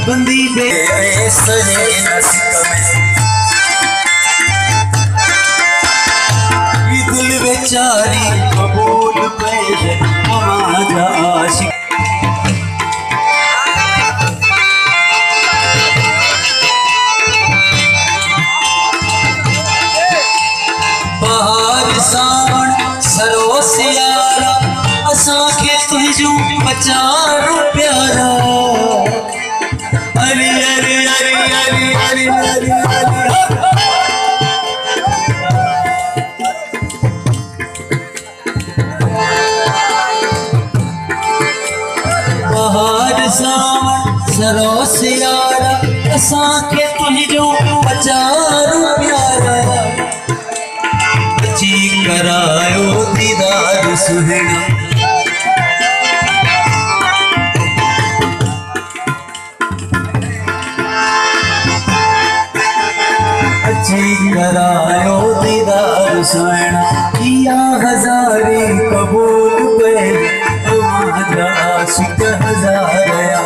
बंदी बेसरे दिल बेचारी कबूल पेश हमारा आशिक बाहर सावन सरोसियारा असांखे तुझो बचारो प्यारा अरे अरे अरे अरे अरे अरे बाहर सावन सरोसियारा असांखे तुझो बचारो प्यारा जी करायो दीदार सुहिणा जी करायो दीदार सुहिणा किया हजारी कबूल पे हमारा आशिक हजारया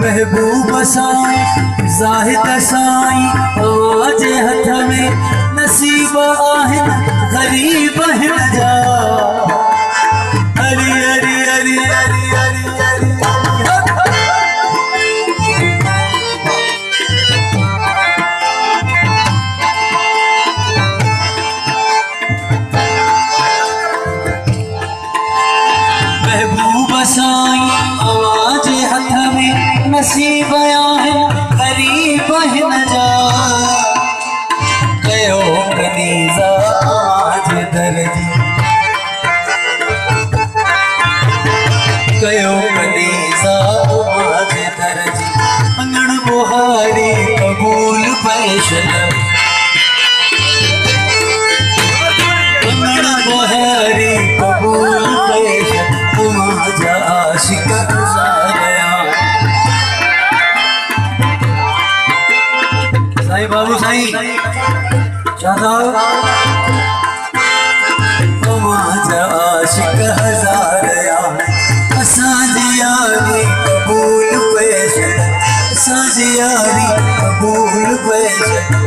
महबूब साईं ज़ाहिद साईं आज हथ में नसीब आहिन गरीब हिन जा हरी हरी हरी हरी हरी हरी महबूब साईं आज हथ में नसीब आहिन गरीब हिन जा कयो कनीज़ा आज दर्जी कयो कनीज़ा आज दर्जी अंगण बुहारी कबूल पैशल अंगण बुहारी कबूल पैशल तुमाजा आशिक गुज़ारया साईं बाबू साईं तुमाजा आशिक हजारया असांजी यारी कबूल पैश असांजी यारी कबूल पैश